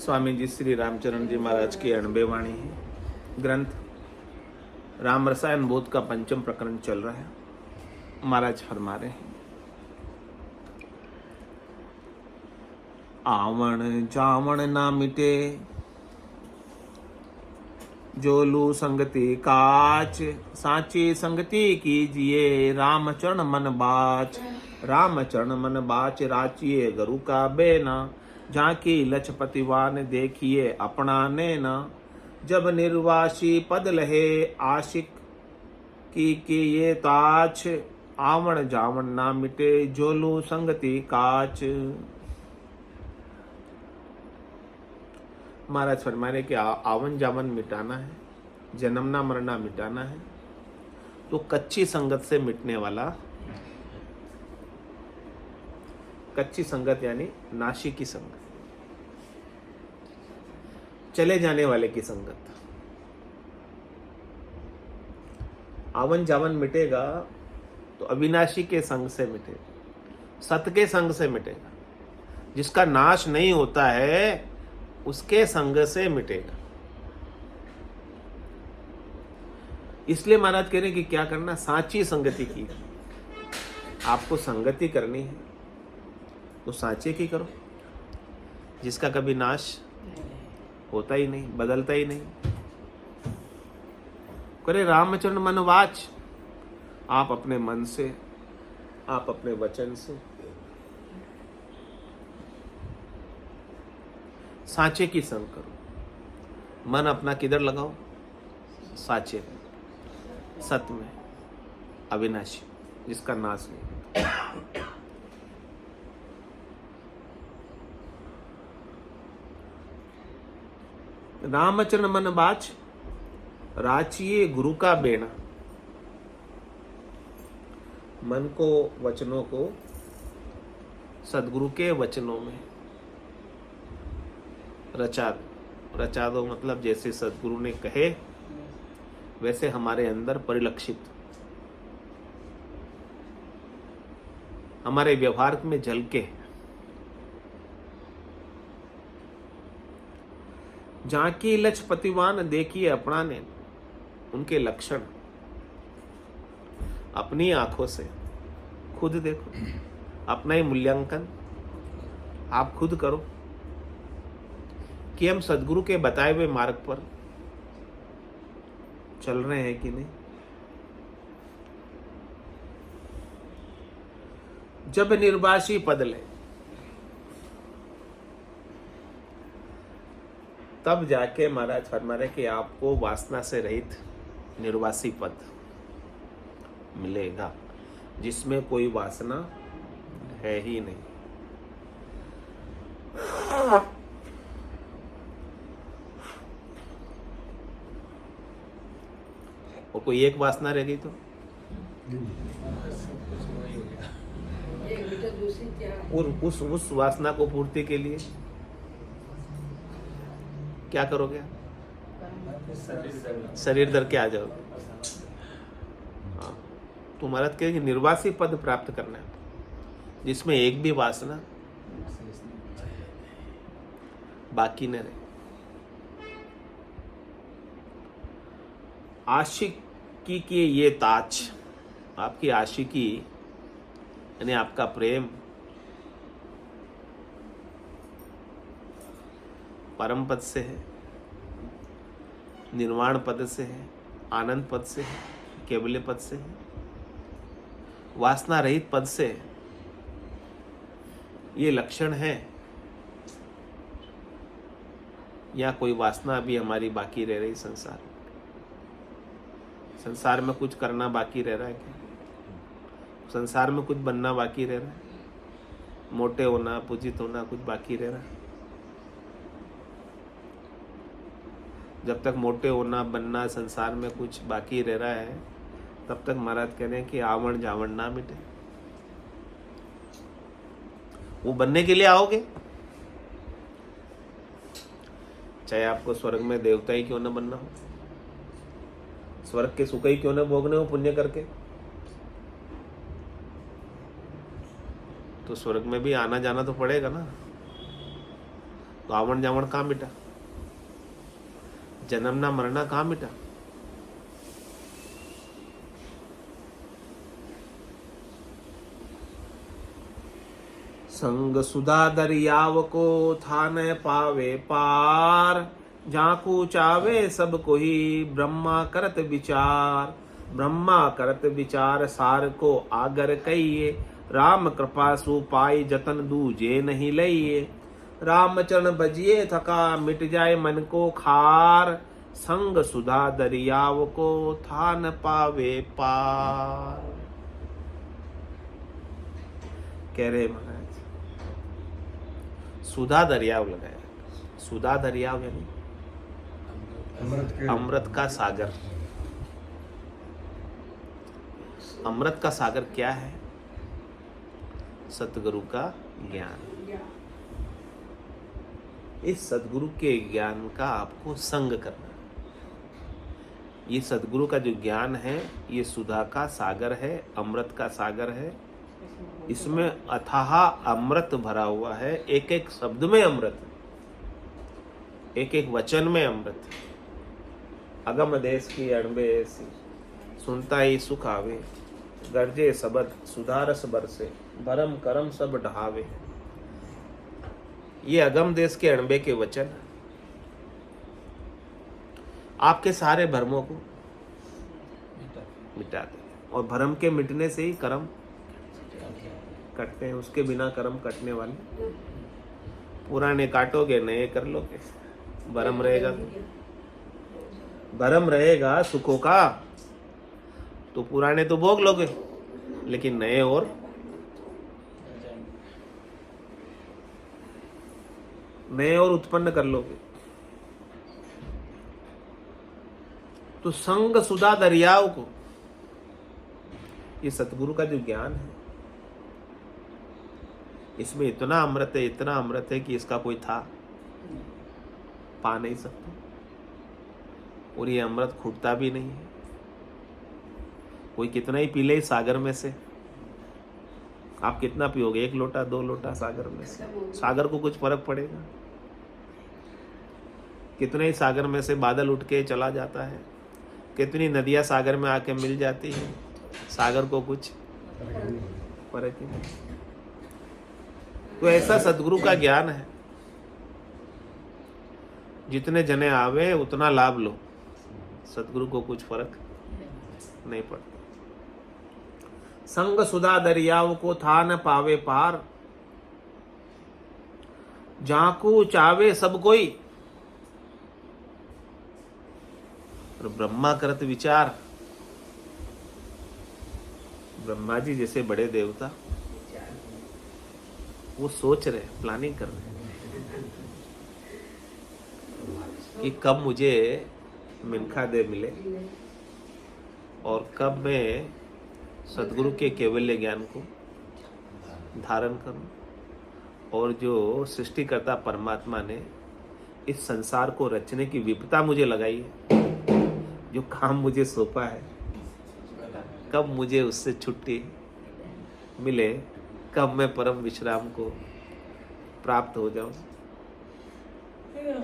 स्वामी जी श्री रामचरण जी महाराज की 90 वाणी है। ग्रंथ राम रसायन बोध का 5वां प्रकरण चल रहा है। महाराज फरमा रहे हैं, आवण जावण ना मिटे, जोलू संगति काच, साची संगति कीजिए, राम चरण मन बाच, राम चरण मन बाच, राचिए गुरु का बेना, झांकी लछपतिवान देखिए अपना नैना, जब निर्वासी पद लहे आशिक की ये ताच, आवण जावण ना मिटे, जोलू संगति काच। महाराज फरमा रहे कि आवन जावन मिटाना है, जन्मना मरना मिटाना है, तो कच्ची संगत से मिटने वाला, कच्ची संगत यानी नाशी की संगत, चले जाने वाले की संगत। आवन जावन मिटेगा तो अविनाशी के संग से मिटेगा, सत के संग से मिटेगा, जिसका नाश नहीं होता है उसके संग से मिटेगा। इसलिए महाराज कह रहे हैं कि क्या करना, साची संगति की। आपको संगति करनी है तो साचे की करो, जिसका कभी नाश होता ही नहीं, बदलता ही नहीं। करे रामचरण मन वाच, आप अपने मन से, आप अपने वचन से साचे की संग करो। मन अपना किधर लगाओ? साचे में, सत्य में, अविनाशी, जिसका नाश नहीं। रामचरण मन बाच, राचिए गुरु का बेना। मन को, वचनों को सदगुरु के वचनों में रचा दो। मतलब जैसे सदगुरु ने कहे वैसे हमारे अंदर परिलक्षित, हमारे व्यवहार में झलके। झांकी लछपतिवान देखिए अपना ने, उनके लक्षण अपनी आंखों से खुद देखो, अपना ही मूल्यांकन आप खुद करो कि हम सदगुरु के बताए हुए मार्ग पर चल रहे हैं कि नहीं। जब निर्वासी पद ले, तब जाके महाराज फरमा रहे कि आपको वासना से रहित निर्वासी पद मिलेगा, जिसमें कोई वासना है ही नहीं। और कोई एक वासना रह गई तो उस वासना को पूर्ति के लिए क्या करोगे? शरीर धर के आ जाओगे। हाँ, तो महाराज कहे कि निर्वासी पद प्राप्त करना है, जिसमें एक भी वासना बाकी न रहे। आशिकी की ये ताज, आपकी आशिकी यानी आपका प्रेम परम पद से है, निर्वाण पद से है, आनंद पद से है, केवल्य पद से है, वासना रहित पद से है। ये लक्षण है, या कोई वासना अभी हमारी बाकी रह रही? संसार में कुछ करना बाकी रह रहा है क्या? संसार में कुछ बनना बाकी रह रहा है? मोटे होना, पूजित होना कुछ बाकी रह रहा है? जब तक मोटे होना, बनना संसार में कुछ बाकी रह रहा है, तब तक महाराज कह रहे हैं कि आवण जावण ना मिटे। वो बनने के लिए आओगे, चाहे आपको स्वर्ग में देवता ही क्यों न बनना हो, स्वर्ग के सुख ही क्यों न भोगने हो पुण्य करके, तो स्वर्ग में भी आना जाना तो पड़ेगा ना। तो आवण जावण कहाँ मिटा, जन्मना मरना कहाँ मिटा। संग सुधा दरियाव को था न पावे पार, जाकू चावे सब कोई ब्रह्मा करत विचार। ब्रह्मा करत विचार सार को आगर कहिए, राम कृपा सु पाई जतन दूजे नहीं लइए। राम चरण बजिए थका मिट जाए मन को खार, संग सुधा दरियाव को था न पावे पार। कह रहे महाराज सुधा दरियाव लगाया। सुधा दरियाव यानी अमृत का सागर। अमृत का सागर क्या है? सतगुरु का ज्ञान। इस सतगुरु के ज्ञान का आपको संग करना। ये सतगुरु का जो ज्ञान है ये सुधा का सागर है, अमृत का सागर है। इसमें अथाह अमृत भरा हुआ है। एक एक शब्द में अमृत, एक एक वचन में अमृत। अगम देश की अणबे ऐसी, सुनता ही सुख आवे। गर्जे सबद सुधारस बरसे, भरम करम सब ढहावे। ये अगम देश के अणबे के वचन आपके सारे भरमों को मिटा दे। और भरम के मिटने से ही कर्म कटते हैं। उसके बिना कर्म कटने वाले। पुराने काटोगे नए कर लोगे। भरम रहेगा तो, भरम रहेगा सुखों का तो पुराने तो भोग लोगे, लेकिन नए और उत्पन्न कर लोगे। तो संग सुधा दरियाव को, ये सतगुरु का जो ज्ञान है इसमें इतना अमृत है, इतना अमृत है कि इसका कोई था पा नहीं सकता। और ये अमृत खूटता भी नहीं है। कोई कितना ही पी ले इस सागर में से, आप कितना पियोगे? 1 लोटा 2 लोटा सागर में से, सागर को कुछ फर्क पड़ेगा? कितने ही सागर में से बादल उठ के चला जाता है। कितनी नदियां सागर में आके मिल जाती है, सागर को कुछ फर्क ही नहीं। तो ऐसा सतगुरु का ज्ञान है। जितने जने आवे उतना लाभ लो, सतगुरु को कुछ फर्क नहीं पड़ता। संग सुधा दरियाव को था न पावे पार, जाकू चावे सब कोई। और ब्रह्मा करत विचार। ब्रह्मा जी जैसे बड़े देवता वो सोच रहे, प्लानिंग कर रहे कि कब मुझे मिनखा दे मिले और कब मैं सदगुरु के केवल्य ज्ञान को धारण करूं। और जो सृष्टिकर्ता परमात्मा ने इस संसार को रचने की विपदा मुझे लगाई है, जो काम मुझे सौंपा है, कब मुझे उससे छुट्टी मिले, कब मैं परम विश्राम को प्राप्त हो जाऊं,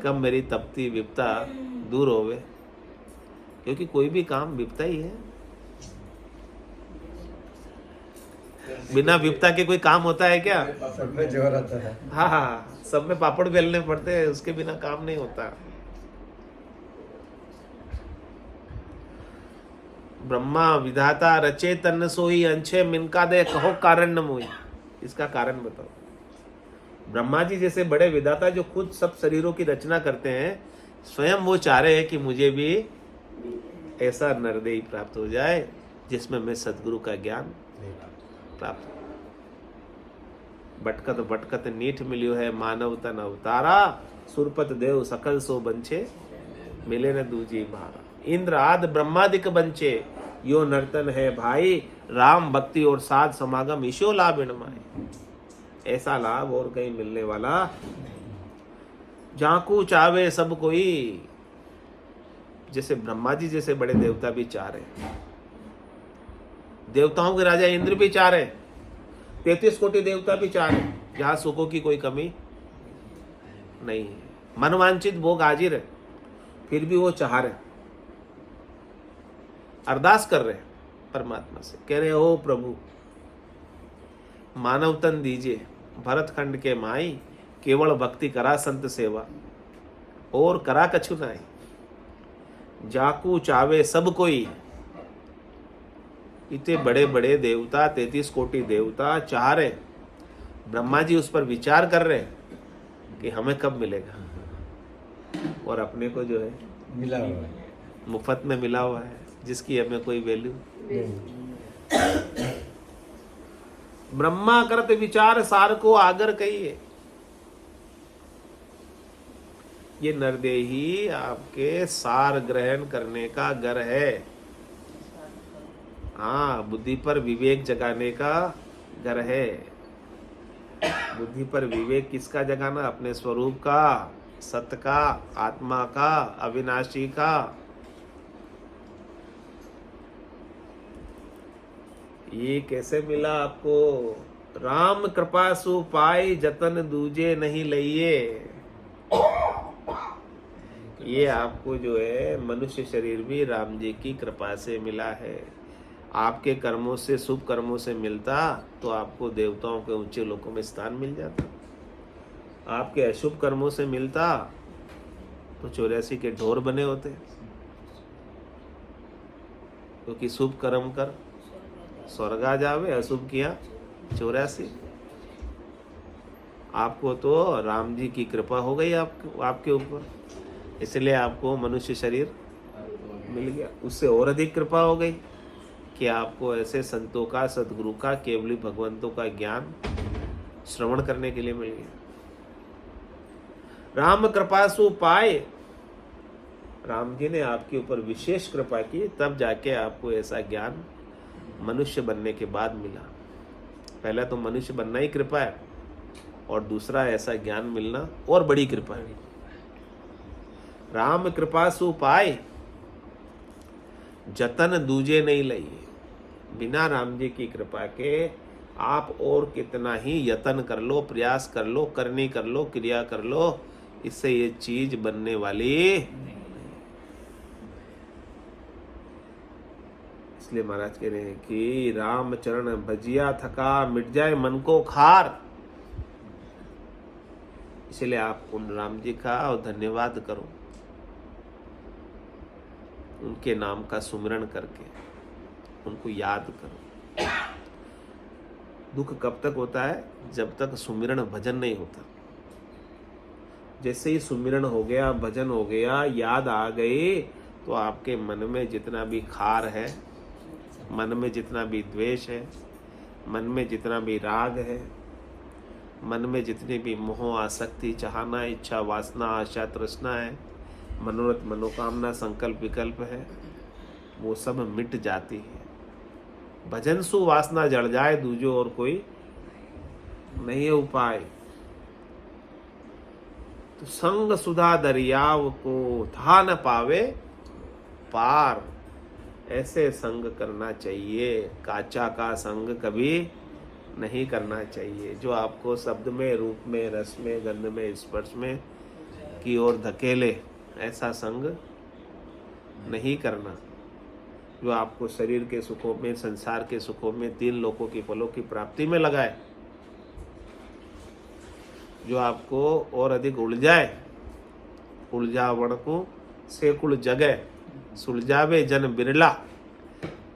कब मेरी तपती विपदा दूर होवे। क्योंकि कोई भी काम विपदा ही है। बिना विपदा के कोई काम होता है क्या? सब में जोर आता है। हाँ, सब में पापड़ बेलने पड़ते हैं, उसके बिना काम नहीं होता। ब्रह्मा विधाता रचे तन सोई, अंछे मिनका दे कहो कारण न मोई। इसका कारण बताओ। ब्रह्मा जी जैसे बड़े विधाता जो खुद सब शरीरों की रचना करते हैं, स्वयं वो चाह रहे हैं कि मुझे भी ऐसा नरदेही प्राप्त हो जाए जिसमें मैं सदगुरु का ज्ञान प्राप्त हो। भटकत भटकत नीठ मिलियो है, मानव तन अवतारा, सुरपत देव सकल सो बंचे, मिले न दूजी भारा। इंद्र आदि ब्रह्मादिक बंचे, यो नर्तन है भाई, राम भक्ति और साध समागम ईशो लाभ इनमाए। ऐसा लाभ और कहीं मिलने वाला, जाकू चावे सब कोई। जैसे ब्रह्मा जी जैसे बड़े देवता भी चाह रहे, देवताओं के राजा इंद्र भी चाह रहे, 33 कोटि देवता भी चाह रहे, जहां सुखों की कोई कमी नहीं है। मनवांचित भोग हाजिर है, फिर भी वो चाह रहे, अरदास कर रहे परमात्मा से, कह रहे हो प्रभु मानव तन दीजिए, भरत खंड के माई, केवल भक्ति करा संत सेवा, और करा कछु नाई, जाकू चावे सब कोई। इतने बड़े बड़े देवता, 33 कोटि देवता चाह रहे, ब्रह्मा जी उस पर विचार कर रहे कि हमें कब मिलेगा, और अपने को जो है मिला हुआ है, मुफ्त में मिला हुआ है, जिसकी हमें कोई वैल्यू। ब्रह्मा करत विचार सार को आगर कहिए। ये नरदेही आपके सार ग्रहण करने का घर है। हाँ, बुद्धि पर विवेक जगाने का घर है। बुद्धि पर विवेक किसका जगाना? अपने स्वरूप का, सत्य का, आत्मा का, अविनाशी का। ये कैसे मिला आपको? राम कृपा सु पाई, जतन दूजे नहीं लइए। ये आपको जो है मनुष्य शरीर भी राम जी की कृपा से मिला है। आपके कर्मों से, शुभ कर्मों से मिलता तो आपको देवताओं के ऊंचे लोकों में स्थान मिल जाता। आपके अशुभ कर्मों से मिलता तो 84 के ढोर बने होते। क्योंकि शुभ कर्म कर स्वर्ग आ जावे, अशुभ किया 84। आपको तो राम जी की कृपा हो गई आपके ऊपर, इसलिए आपको मनुष्य शरीर मिल गया। उससे और अधिक कृपा हो गई कि आपको ऐसे संतों का, सदगुरु का, केवली भगवंतों का ज्ञान श्रवण करने के लिए मिल गया। राम कृपा सु पाए, राम जी ने आपके ऊपर विशेष कृपा की, तब जाके आपको ऐसा ज्ञान मनुष्य बनने के बाद मिला। पहला तो मनुष्य बनना ही कृपा है, और दूसरा ऐसा ज्ञान मिलना और बड़ी कृपा है। राम कृपा सु पाए, जतन दूजे नहीं लइए। बिना राम जी की कृपा के आप और कितना ही यतन कर लो, प्रयास कर लो, करनी कर लो, क्रिया कर लो, इससे ये चीज बनने वाली। इसलिए महाराज कह रहे हैं कि राम चरण भजिया थका, मिट जाए मन को खार। इसलिए आप उन राम जी का और धन्यवाद करो, उनके नाम का सुमिरन करके उनको याद करो। दुख कब तक होता है? जब तक सुमिरन भजन नहीं होता। जैसे ही सुमिरन हो गया, भजन हो गया, याद आ गई, तो आपके मन में जितना भी खार है, मन में जितना भी द्वेष है, मन में जितना भी राग है, मन में जितनी भी मोह, आसक्ति, चाहना, इच्छा, वासना, आशा, तृष्णा है, मनोरथ, मनोकामना, संकल्प, विकल्प है, वो सब मिट जाती है। भजन सु वासना जड़ जाए, दूजो और कोई नहीं है उपाय। तो संग सुधा दरियाव को था न पावे पार। ऐसे संग करना चाहिए, काचा का संग कभी नहीं करना चाहिए, जो आपको शब्द में, रूप में, रस में, गंध में, स्पर्श में की ओर धकेले। ऐसा संग नहीं करना, जो आपको शरीर के सुखों में, संसार के सुखों में, 3 लोकों की फलों की प्राप्ति में लगाए, जो आपको और अधिक उलझाए। उलझावण को सेकुल जगह, सुलझावे जन बिरला।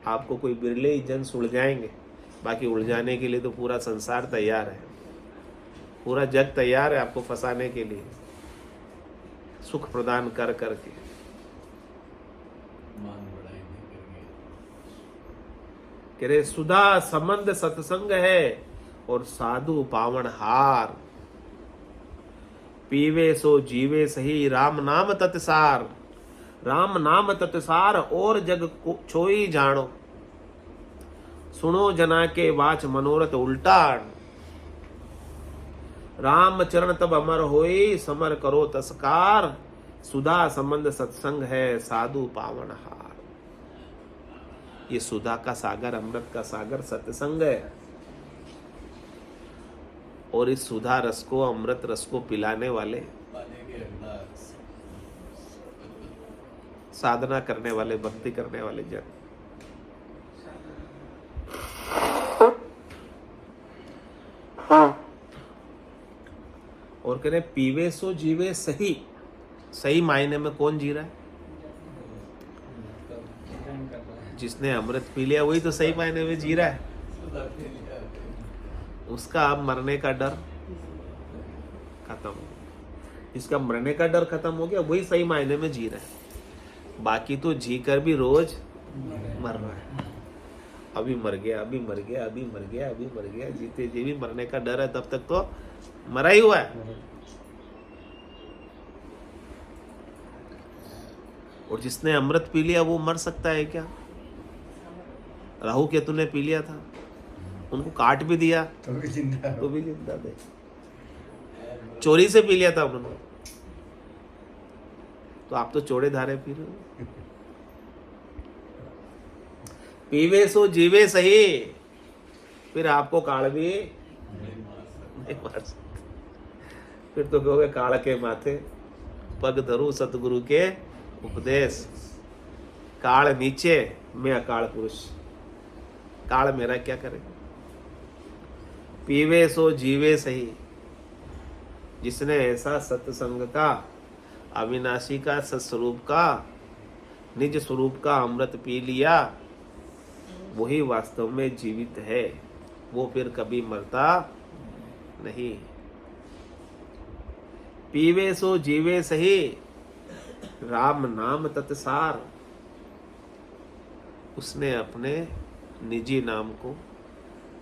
आपको कोई बिरले ही जन सुलझाएंगे, बाकी उलझाने के लिए तो पूरा संसार तैयार है, पूरा जग तैयार है आपको फंसाने के लिए, सुख प्रदान कर करके। कह रहे सुधा संबंध सत्संग है, और साधु पावन हार। पीवे सो जीवे सही, राम नाम तत्सार। राम नाम तत्सार, और जग को छोई जानो। सुनो जना के वाच मनोरथ उल्टान। राम चरण तब अमर होई, समर करो तस्कार। सुधा संबंध सत्संग है, साधु पावन हार। ये सुधा का सागर, अमृत का सागर सत्संग है, और इस सुधा रस को, अमृत रस को पिलाने वाले साधना करने वाले, भक्ति करने वाले जन। और कह रहे पीवे सो जीवे सही। सही मायने में कौन जी रहा है? जिसने अमृत पी लिया वही तो सही मायने में जी रहा है। उसका अब मरने का डर खत्म हो गया। जिसका मरने का डर खत्म हो गया वही सही मायने में जी रहा है। बाकी तो जी कर भी रोज मर रहा है। अभी मर गया, अभी मर गया, अभी मर गया, अभी मर गया। जीते जी भी मरने का डर है, तब तक तो मरा ही हुआ है। और जिसने अमृत पी लिया वो मर सकता है क्या? राहु केतु ने पी लिया था, उनको काट भी दिया तो भी जिंदा थे। चोरी से पी लिया था उन्होंने, तो आप तो चौड़े धारे पी रहे हो। पीवे सो जीवे सही, फिर आपको काल भी नहीं मार सकते। फिर तो कहोगे काल के माथे पग धरू सतगुरु के उपदेश। काल नीचे, मैं अकाल पुरुष। काल मेरा क्या करेगा? पीवे सो जीवे सही। जिसने ऐसा सत्संग का, अविनाशी का, सत्स्वरूप का, निज स्वरूप का अमृत पी लिया, वही वास्तव में जीवित है। वो फिर कभी मरता नहीं। पीवे सो जीवे सही, राम नाम तत्सार। उसने अपने निजी नाम को,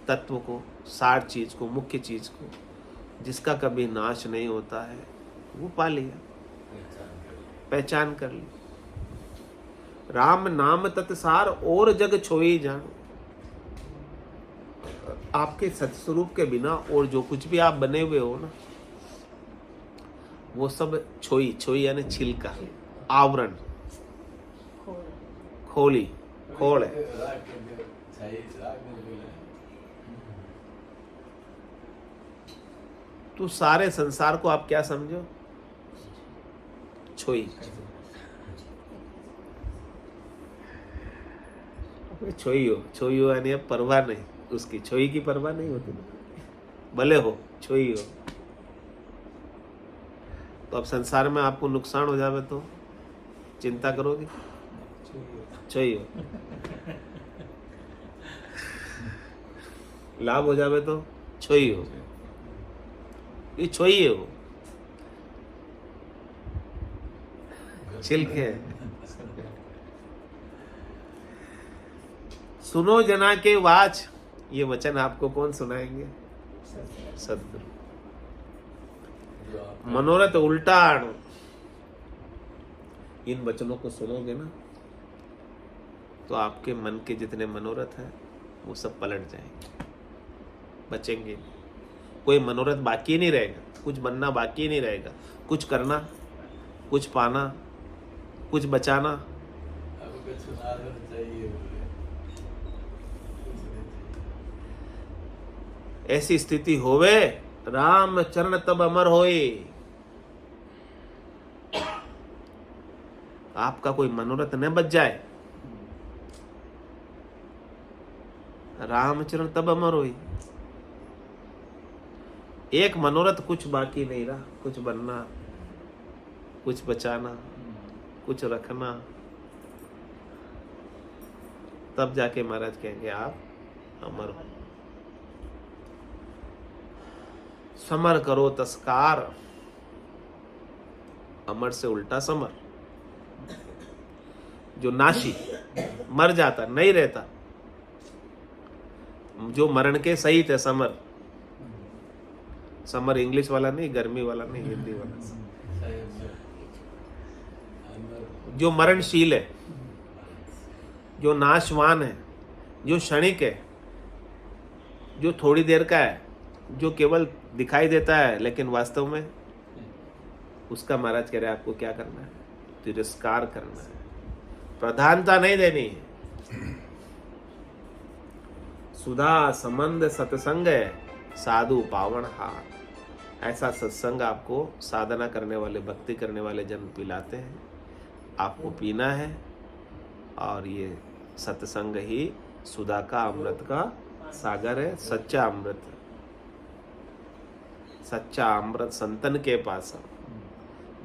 तत्व को, सार चीज को, मुख्य चीज को, जिसका कभी नाश नहीं होता है, वो पा लिया, पहचान कर ली। राम नाम तत्सार और जग छोई जानो। आपके सत्स्वरूप के बिना और जो कुछ भी आप बने हुए हो ना, वो सब छोई। छोई यानी छिलका, आवरण, खोली, खोल है। तो सारे संसार को आप क्या समझो? छोई। छोई हो, छोई हो यानी परवाह नहीं उसकी। छोई की परवाह नहीं होती, भले हो छोई हो। तो अब संसार में आपको नुकसान हो जावे तो चिंता करोगे? छोई हो। लाभ हो जावे तो छोई हो। ये छोई है, वो छिलके है। सुनो जना के वाच, ये वचन आपको कौन सुनाएंगे? सदगुरु। मनोरथ उल्टा आनो। इन वचनों को सुनोगे ना, तो आपके मन के जितने मनोरथ हैं वो सब पलट जाएंगे, बचेंगे। कोई मनोरथ बाकी नहीं रहेगा, कुछ बनना बाकी नहीं रहेगा। कुछ करना, कुछ पाना, कुछ बचाना। ऐसी स्थिति होवे, राम चरण तब अमर होए। आपका कोई मनोरथ न बच जाए, रामचरण तब अमर होए। एक मनोरथ कुछ बाकी नहीं रहा, कुछ बनना, कुछ बचाना, कुछ रखना, तब जाके महाराज कहेंगे आप अमर हो। समर करो तस्कार। अमर से उल्टा समर, जो नाशी, मर जाता, नहीं रहता, जो मरण के सहित है, समर। समर इंग्लिश वाला नहीं, गर्मी वाला नहीं, हिंदी वाला। जो मरणशील है, जो नाशवान है, जो क्षणिक है, जो थोड़ी देर का है, जो केवल दिखाई देता है लेकिन वास्तव में, उसका महाराज कह रहे हैं आपको क्या करना है? तिरस्कार करना है, प्रधानता नहीं देनी है। सुधा संबंध सत्संग है, साधु पावन हार। ऐसा सत्संग आपको साधना करने वाले, भक्ति करने वाले जन पिलाते हैं। आपको पीना है, और ये सत्संग ही सुधा का अमृत का सागर है, सच्चा अमृत। सच्चा अमृत संतन के पास,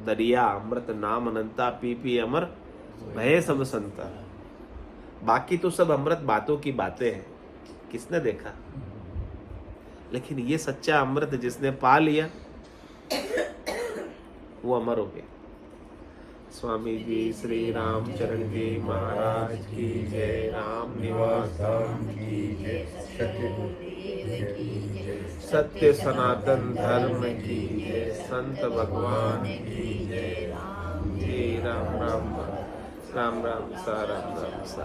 दरिया अमृत नाम अनंता, पी पी अमर भय सब संता। बाकी तो सब अमृत बातों की बातें हैं, किसने देखा, लेकिन ये सच्चा अमृत जिसने पा लिया वो अमर हो गया। स्वामी जी श्री रामचरण जी महाराज की जय, राम निवास धाम की जय, सत्य सनातन धर्म की जय, संत भगवान की जय। जय राम राम राम राम सा राम राम सा।